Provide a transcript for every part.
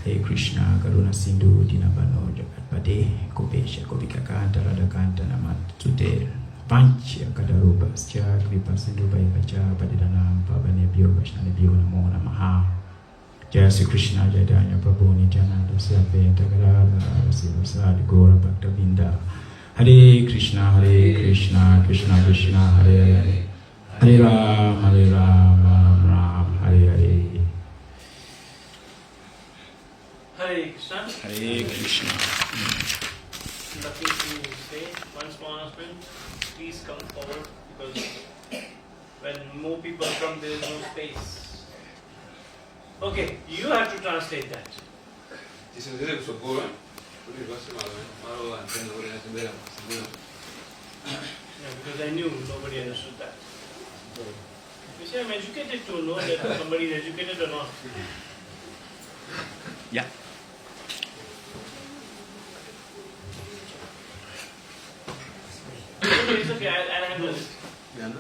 Hare Krishna, Karuna Sindhu, Dinabano, Jagatpade, Kopesha, Kopikakanta, Radakanta, Namatute, Pancha, Kadaruba, Schak, Vipasindu, Bayapacha, Padidanam, Pavanebio, Vashnanebio, Namo Namaha. Jai Sri Krishna, Jadanya, Prabhu, Nityananda, Sape, Tagadara, Sivasad, Gora, Bhaktavinda. Hare Krishna, Krishna Krishna, Hare Hare. Hare Ram, Ram Ram, Hare Hare. Hare Krishna. Hare Krishna. Nothing to say. One small announcement. Please come forward because when more people come, there is no space. Okay, you have to translate that. Yeah, because I knew nobody understood that. You see, I'm educated to know that somebody is educated or not. Yeah. It's okay, I'll handle it. And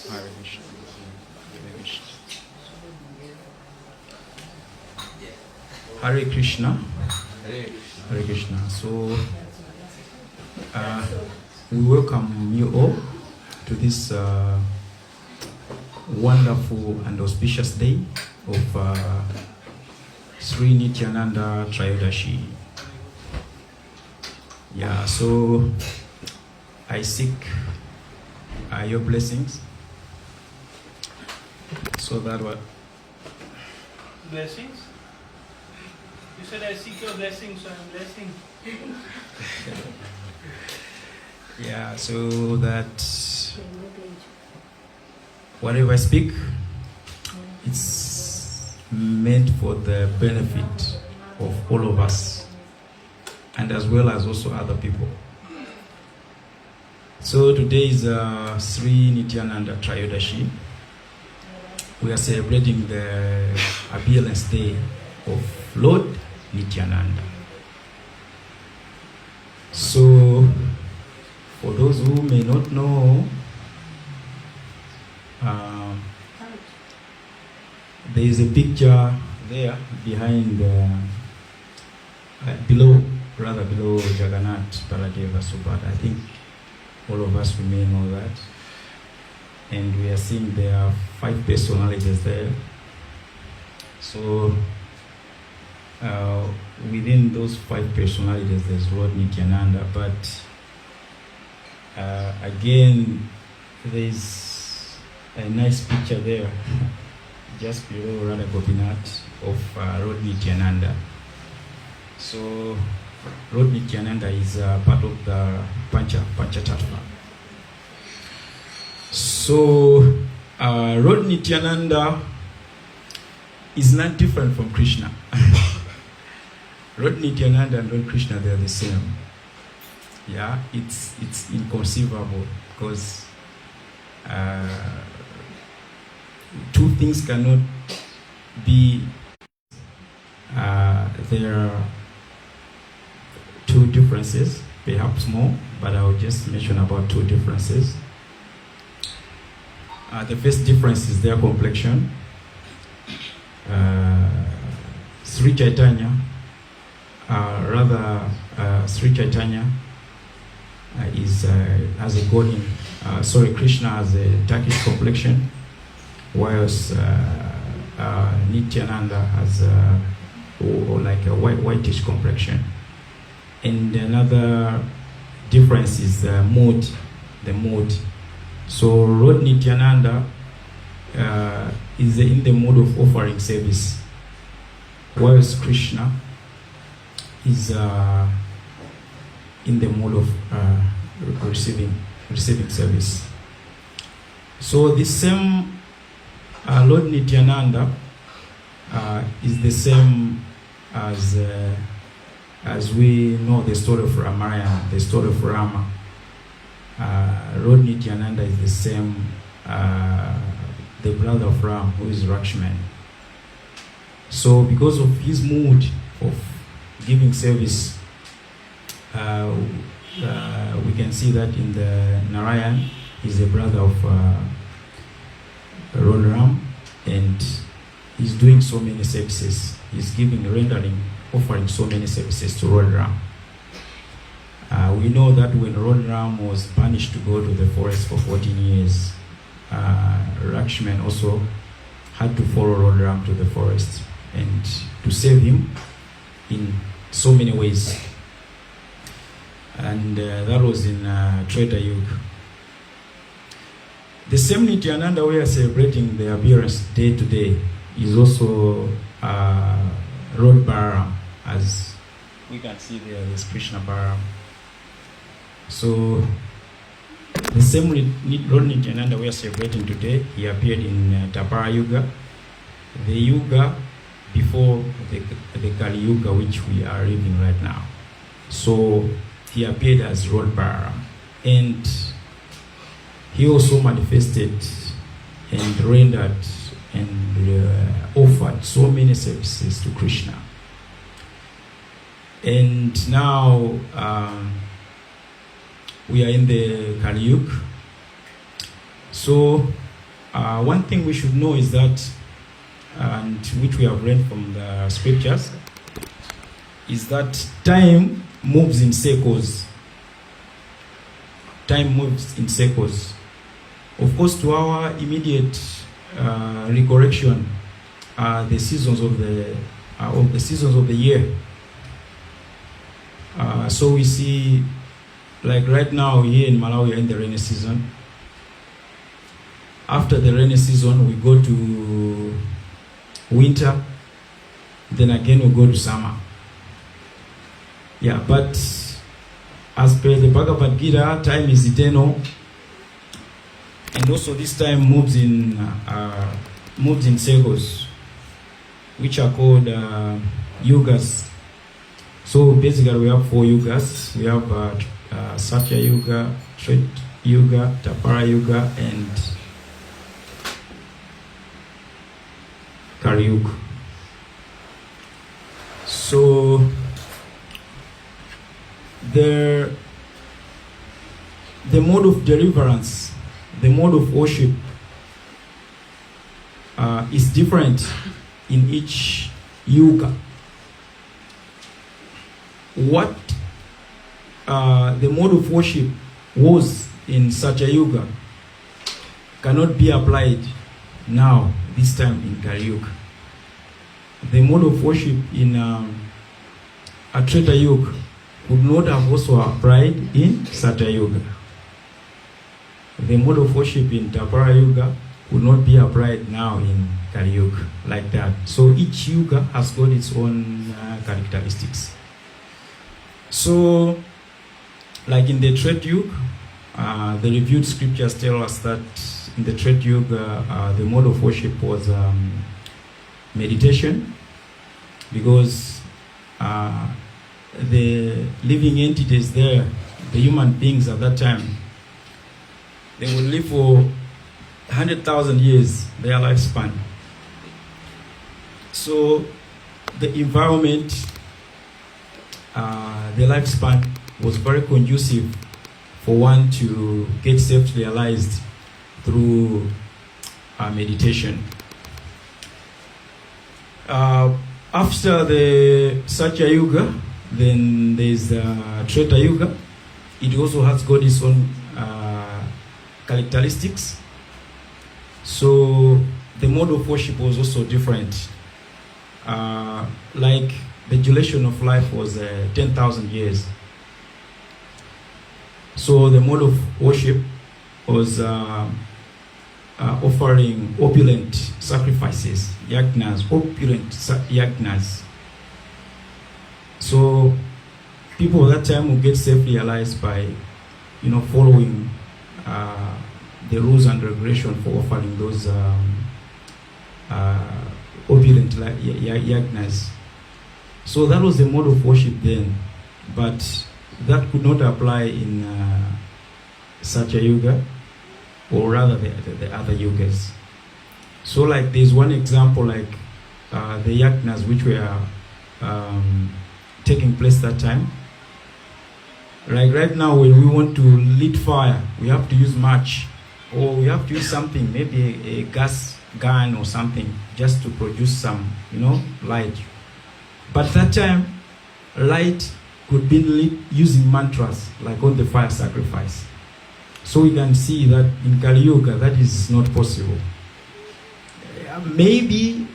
Hare Krishna. Hare Krishna. Hare Krishna. So, we welcome you all to this wonderful and auspicious day of Sri Nityananda Trayodashi. Yeah, so I seek your blessings. So that what? blessings? You said I seek your blessings, so I'm blessing. Yeah, so that whatever I speak, it's meant for the benefit of all of us, and as well as also other people. So today is Sri Nityananda Trayodashi. We are celebrating the appearance day of Lord Nityananda. So, for those who may not know, there is a picture there behind below Jagannath Baladeva Subhadra. I think all of us, we may know that. And we are seeing there are 5 personalities there. So within those 5 personalities, there's Lord Nityananda. But again, there's a nice picture there, just below Radha Gopinath, of Lord Nityananda. So Lord Nityananda is part of the Pancha Tattva. So Lord Nityananda is not different from Krishna. Lord Nityananda and Lord Krishna, they are the same. Yeah, it's inconceivable, because two things cannot be there are 2 differences, perhaps more, but I'll just mention about 2 differences. The first difference is their complexion. Sri Chaitanya, Sri Chaitanya has a golden, Krishna has a darkish complexion, whilst Nityananda has like a whitish complexion. And another difference is the mood. So Lord Nityananda is in the mode of offering service, whilst Krishna is in the mode of receiving service. So the same Lord Nityananda is the same as we know the story of Ramayana, the story of Rama. Lord Nityananda is the same, the brother of Ram, who is Lakshman. So because of his mood of giving service, we can see that in the Narayan, he's a brother of Lord Ram, and he's doing so many services. He's offering so many services to Lord Ram. We know that when Lord Ram was banished to go to the forest for 14 years, Lakshman also had to follow Lord Ram to the forest and to save him in so many ways. And that was in Treta Yuga. The same Nityananda we are celebrating the appearance day to day is also Lord Balaram, as we can see there's Krishna Balaram. So the same Lord Nityananda we are celebrating today, he appeared in Dwapara Yuga, the Yuga before the Kali Yuga, which we are living right now. So he appeared as Lord Balaram, and he also manifested and rendered and offered so many services to Krishna. And now we are in the Kali Yuga. So one thing we should know is that, and which we have learned from the scriptures, is that time moves in circles. Time moves in circles. Of course, to our immediate recollection, the seasons of the year. So we see, like right now here in Malawi, we are in the rainy season. After the rainy season, we go to winter. Then again, we go to summer. Yeah, but as per the Bhagavad Gita, time is eternal, and also this time moves in circles, which are called yugas. So basically, we have 4 yugas. We have Satya Yuga, Treta Yuga, Dwapara Yuga, and Kali Yuga. So the mode of deliverance, the mode of worship is different in each yuga. what the mode of worship was in Satya Yuga cannot be applied now, this time in Kali Yuga. The mode of worship in a Treta Yuga would not have also applied in Satya Yuga. The mode of worship in Dwapara Yuga would not be applied now in Kali Yuga like that. So each Yuga has got its own characteristics. So, like in the Treta Yuga, the reviewed scriptures tell us that in the Treta Yuga, the mode of worship was meditation, because the living entities there, the human beings at that time, they would live for 100,000 years, their lifespan. So the environment, the lifespan was very conducive for one to get self-realized through meditation. After the Satya Yuga, then there's Treta Yuga. It also has got its own characteristics. So the mode of worship was also different. Like the duration of life was 10,000 years. So the mode of worship was offering opulent sacrifices, yagnas, opulent yagnas. So people at that time would get self-realized by, following the rules and regulation for offering those opulent yagnas. So that was the mode of worship then, but that could not apply in Satya Yuga, or rather the other yugas. So like there's one example, like the yagnas which were taking place that time. Like right now when we want to lit fire, we have to use match, or we have to use something, maybe a gas gun or something, just to produce some, light. But that time, light could be lit using mantras, like on the fire sacrifice. So we can see that in Kali Yuga, that is not possible. Maybe,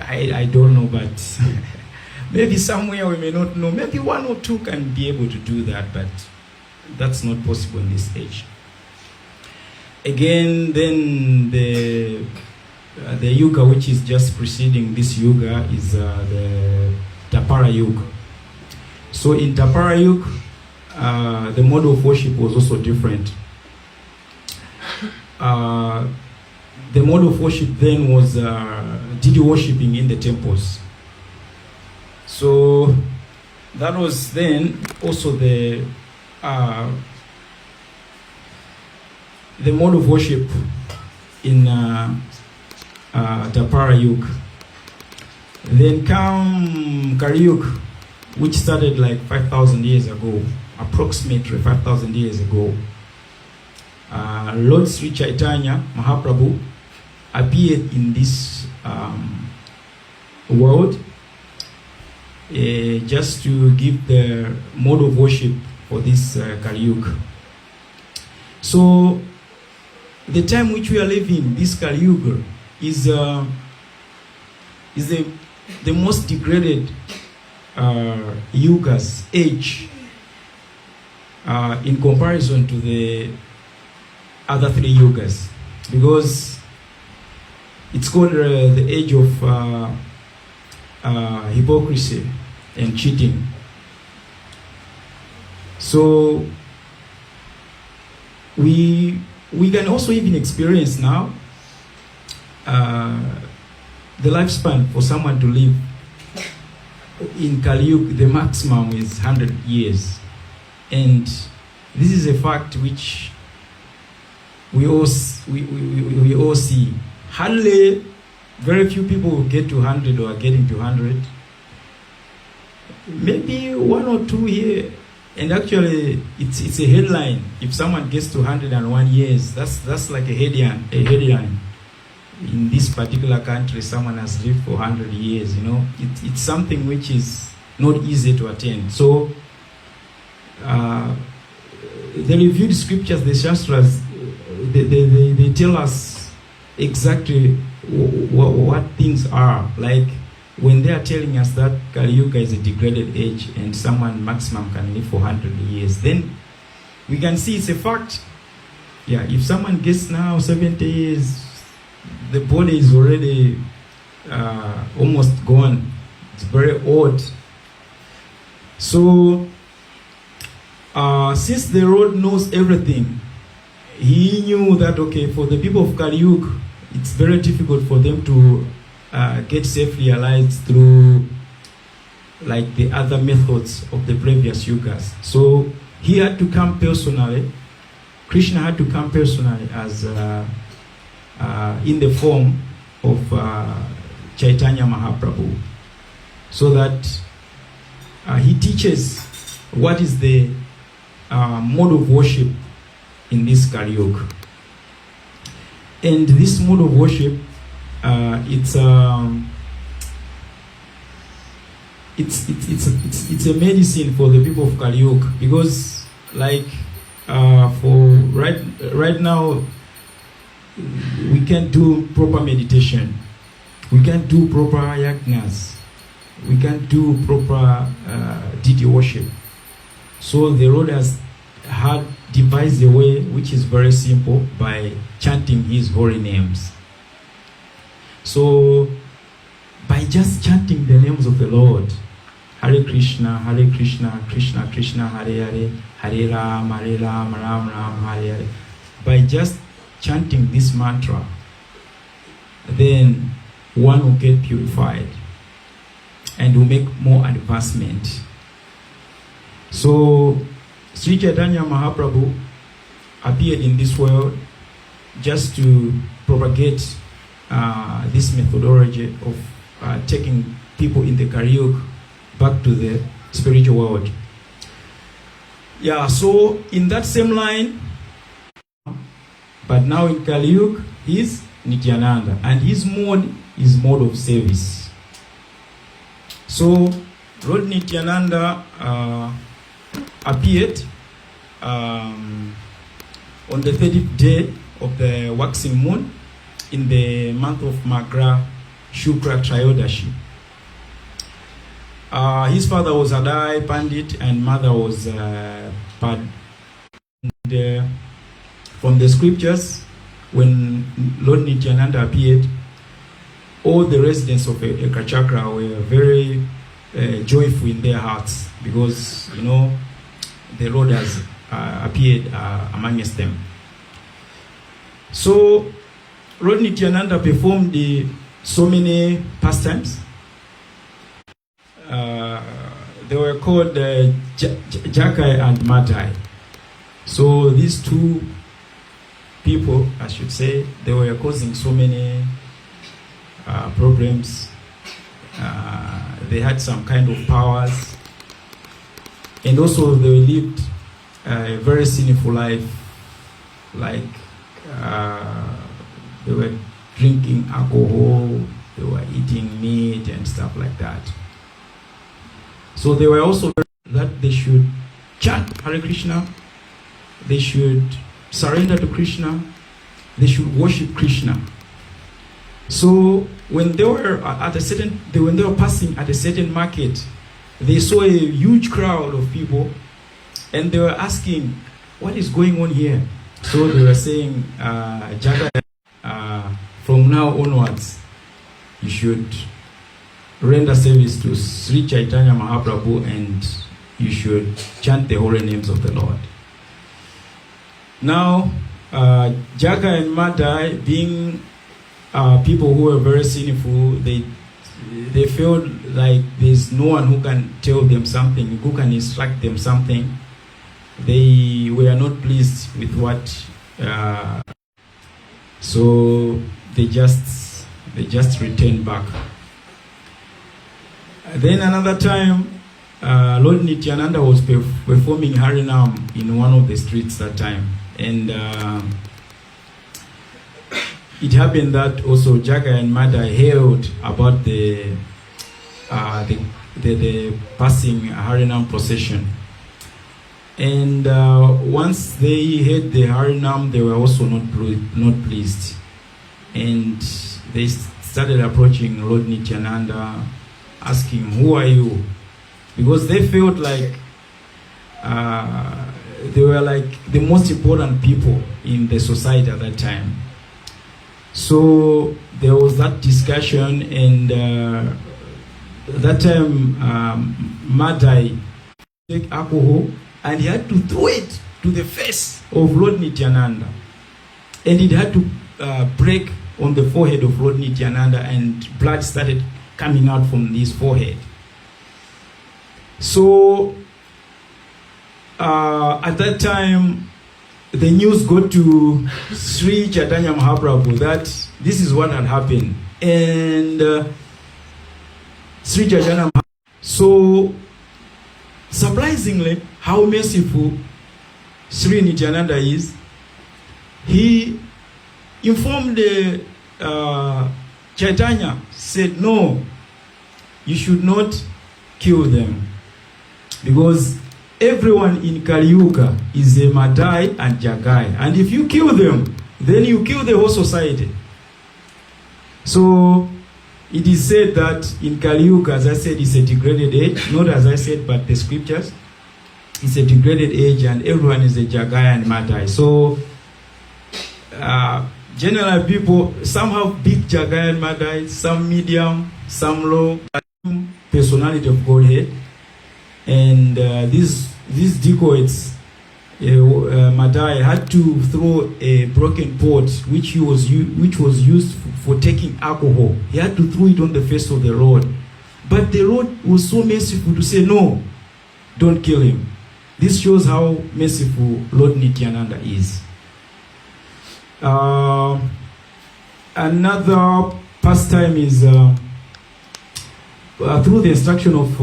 I don't know, but maybe somewhere we may not know. Maybe one or two can be able to do that, but that's not possible in this age. Again, then the Yuga which is just preceding this Yuga is the Dwapara Yuga. So in Dwapara Yuga, the mode of worship was also different. The mode of worship then was deity worshipping in the temples. So that was then also the mode of worship in Dwapara Yuga. Then come Kali Yuga, which started like 5,000 years ago, approximately 5,000 years ago. Lord Sri Chaitanya Mahaprabhu appeared in this world just to give the mode of worship for this Kali Yuga. So the time which we are living, this Kali Yuga, is the most degraded yugas age in comparison to the other three yugas, because it's called the age of hypocrisy and cheating. So we can also even experience now the lifespan for someone to live in Kali Yuga, the maximum is 100 years. And this is a fact which we all see. Hardly, very few people will get to 100 or are getting to 100. Maybe one or two here. And actually, it's a headline. If someone gets to 101 years, that's like a headline. In this particular country, someone has lived for 100 years. It's something which is not easy to attain. So the reviewed scriptures, the Shastras, they tell us exactly what things are. Like when they are telling us that Kali Yuga is a degraded age and someone maximum can live for 100 years, then we can see it's a fact. Yeah, if someone gets now 70 years, the body is already almost gone. It's very odd. So, since the Lord knows everything, He knew that, okay, for the people of Kali Yuga, it's very difficult for them to get safely realized through like the other methods of the previous yugas. So he had to come personally. Krishna had to come personally as in the form of Chaitanya Mahaprabhu, so that he teaches what is the mode of worship in this Kali Yuga. And this mode of worship, it's a medicine for the people of Kali Yuga, because like for right now we can't do proper meditation, we can't do proper yajnas, we can't do proper deity worship. So the Lord has devised a way which is very simple, by chanting His holy names. So by just chanting the names of the Lord, Hare Krishna, Krishna Krishna, Hare Hare, Hare Ram, Ram Ram, Hare Hare, by just chanting this mantra, then one will get purified and will make more advancement. So Sri Chaitanya Mahaprabhu appeared in this world just to propagate this methodology of taking people in the Kali Yuga back to the spiritual world. Yeah, so in that same line, but now in Kali Yuga, he's Nityananda, and his mode is mode of service. So Lord Nityananda appeared on the 30th day of the waxing moon in the month of Magra Shukra Trayodashi. His father was Adai Pandit and mother was Pad. And, from the scriptures, when Lord Nityananda appeared, all the residents of Ekachakra were very joyful in their hearts, because the Lord has appeared amongst them. So Lord Nityananda performed so many pastimes. They were called Jakai and Matai. So these two people, I should say, they were causing so many problems. They had some kind of powers, and also they lived a very sinful life, like they were drinking alcohol, they were eating meat and stuff like that. So they were also that they should chant Hare Krishna, they should surrender to Krishna, they should worship Krishna. So when they were when they were passing at a certain market, they saw a huge crowd of people, and they were asking, "What is going on here?" So they were saying, "Jaga, from now onwards, you should render service to Sri Chaitanya Mahaprabhu, and you should chant the holy names of the Lord." Now, Jaga and Madai, being people who were very sinful, they felt like there's no one who can tell them something, who can instruct them something. They were not pleased with what, so they just returned back. Then another time, Lord Nityananda was performing Harinam in one of the streets that time, and it happened that also Jaga and Madai heard about the the passing Harinam procession. And once they heard the Harinam, they were also not pleased. And they started approaching Lord Nityananda, asking, "Who are you?" Because they felt like they were like the most important people in the society at that time. So there was that discussion, and at that time Madai took alcohol and he had to throw it to the face of Lord Nityananda, and it had to break on the forehead of Lord Nityananda, and blood started coming out from his forehead. So at that time, the news got to Sri Chaitanya Mahaprabhu that this is what had happened. And Sri Chaitanya Mahaprabhu, so surprisingly, how merciful Sri Nityananda is, he informed Chaitanya, said, "No, you should not kill them, because everyone in Kali Yuga is a Madai and Jagai, and if you kill them, then you kill the whole society." So it is said that in Kali Yuga, as I said, it's a degraded age, not as I said, but the scriptures, it's a degraded age, and everyone is a Jagai and Madai. So generally people, some have big Jagai and Madai, some medium, some low, personality of Godhead. And these decoys, Madai had to throw a broken pot which was used for taking alcohol. He had to throw it on the face of the Lord, but the Lord was so merciful to say, "No, don't kill him." This shows how merciful Lord Nityananda is. Another pastime is through the instruction of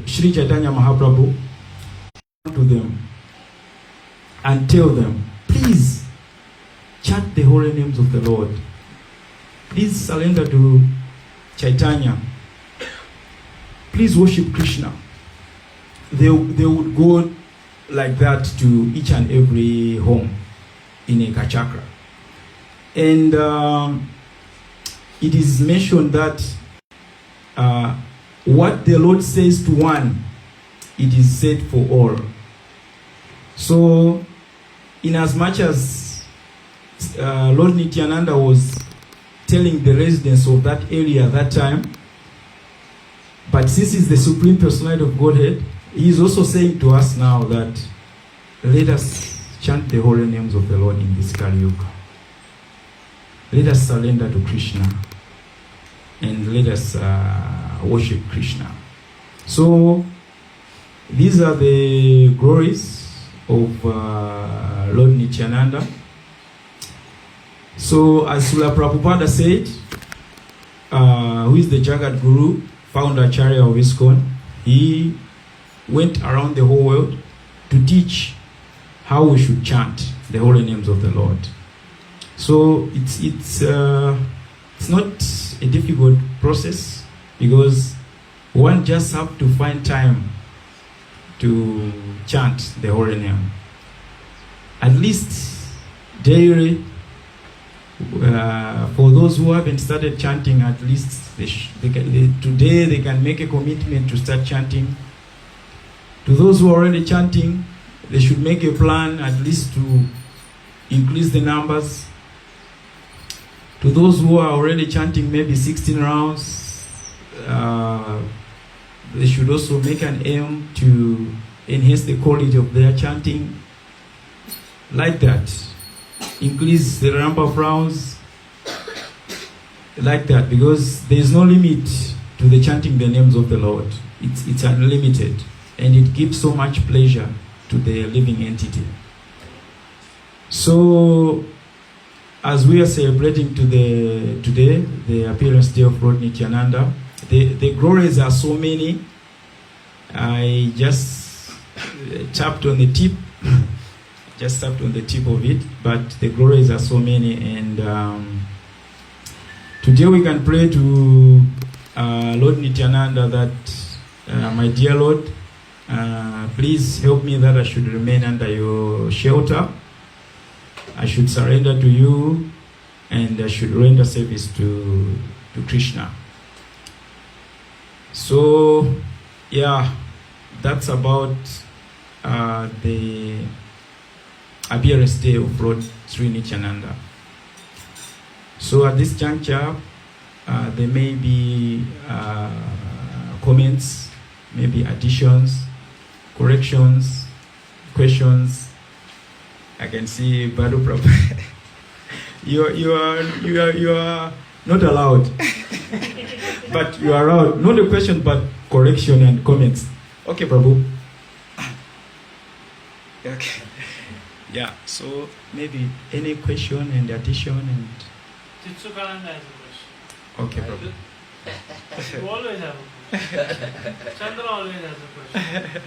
Sri Chaitanya Mahaprabhu, to them and tell them, "Please chant the holy names of the Lord. Please surrender to Chaitanya. Please worship Krishna." They would go like that to each and every home in Ekachakra. And it is mentioned that what the Lord says to one, it is said for all. So, in as much as Lord Nityananda was telling the residents of that area at that time, but since he's the Supreme Personality of Godhead, he is also saying to us now that let us chant the holy names of the Lord in this Kali Yuga. Let us surrender to Krishna, and let us worship Krishna. So these are the glories of Lord Nityananda. So as Srila Prabhupada said, who is the Jagat Guru, founder Acharya of ISKCON, he went around the whole world to teach how we should chant the holy names of the Lord. So it's not a difficult process, because one just have to find time to chant the holy name. At least daily, for those who haven't started chanting, at least today they can make a commitment to start chanting. To those who are already chanting, they should make a plan at least to increase the numbers. To those who are already chanting maybe 16 rounds, they should also make an aim to enhance the quality of their chanting. Like that. Increase the number of rounds. Like that, because there is no limit to the chanting the names of the Lord. It's unlimited, and it gives so much pleasure to the living entity. So, as we are celebrating today the appearance day of Lord Nityananda, the glories are so many. I just tapped on the tip, of it, but the glories are so many, and today we can pray to Lord Nityananda that My dear Lord, please help me that I should remain under your shelter. I should surrender to you, and I should render service to Krishna. So, yeah, that's about the appearance day of Lord Sri Nityananda. So at this juncture, there may be comments, maybe additions, corrections, questions. I can see Badu Prabhu. you are not allowed, but you are allowed. Not a question, but correction and comments. Okay, Prabhu. Okay. Yeah. So maybe any question and addition and. Chitsukananda has a question. Okay, Prabhu. You always have a question. Chandra always has a question.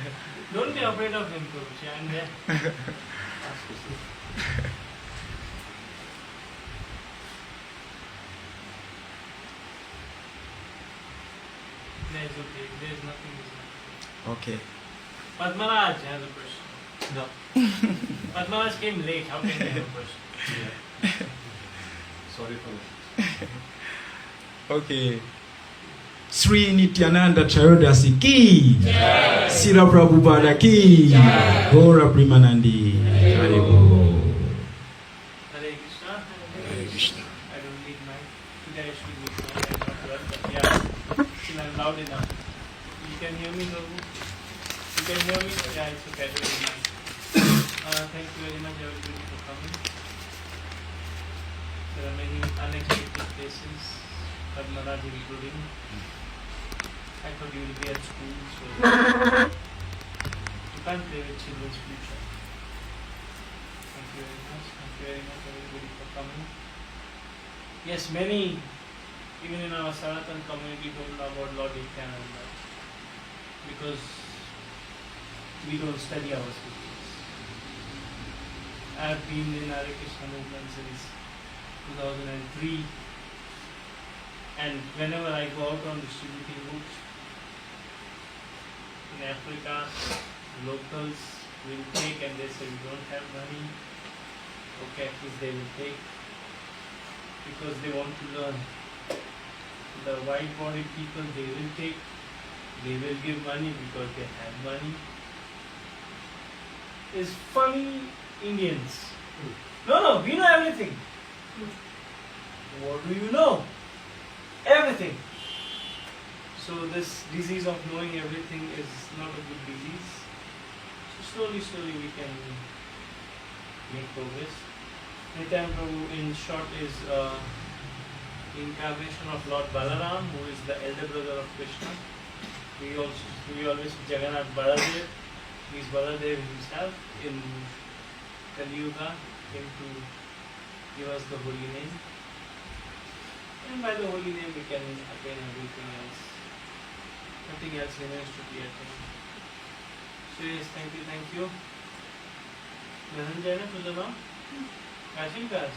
Don't be afraid of him, Prabhu. I'm there. There's okay. There's nothing. Okay. Padmaraj has a question. No. Padmaraj came late. How can he have a question? Yeah. Sorry for that. Okay. Sri Nityananda Charodasi ki, Sira Prabhupada ki, Gora Primanandi. Haribo. Hare Krishna. Hare Krishna. I don't need mic. Today I should need mic. I'm not well, but yeah, still I'm loud enough. You can hear me, Prabhu? You can hear me? Yeah, it's okay. I don't need mic. Thank you very much, everybody, for coming. There are many unexpected places, Padmaraj including. I thought you will be at school, so you can't play with children's future. Thank you very much. Thank you very much, everybody, for coming. Yes, many, even in our Sanatan community, don't know about Lord Nityananda because we don't study our scriptures. I have been in Hare Krishna movement since 2003, and whenever I go out on distributing books in Africa, locals will take and they say we don't have money. Okay, at least they will take because they want to learn. The white-bodied people, they will take, they will give money because they have money. It's funny Indians. No, we know everything. What do you know? Everything. So this disease of knowing everything is not a good disease. So slowly we can make progress. Nityananda Prabhu in short is incarnation of Lord Balaram, who is the elder brother of Krishna. We always Jagannath Baladev. He is Baladev himself in Kali Yuga, came to give us the holy name. And by the holy name we can attain everything else. Nothing else remains to be attained. So yes, thank you. Dhananjay, तुझं नाव? काशीम कास?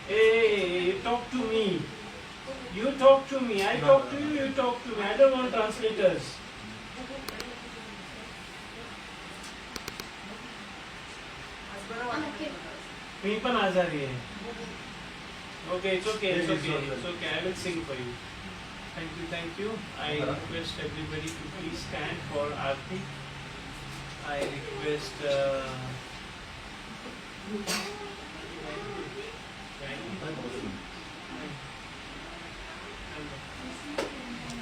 Hey, you talk to me. You talk to me. I talk to you. You talk to me. I don't want translators. मी पण आजारी आहे. Okay, it's okay. I will sing for you. Thank you. I request everybody to please stand for Aarti. I request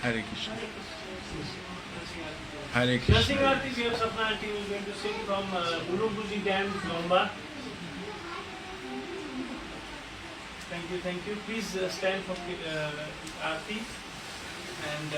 Hare Krishna. Hare Krishna. Nursing Aarti, we have Sapna Aunty who is going to sing from Ulumbuzi Dam, Lomba. Thank you. Please stand for Aarti and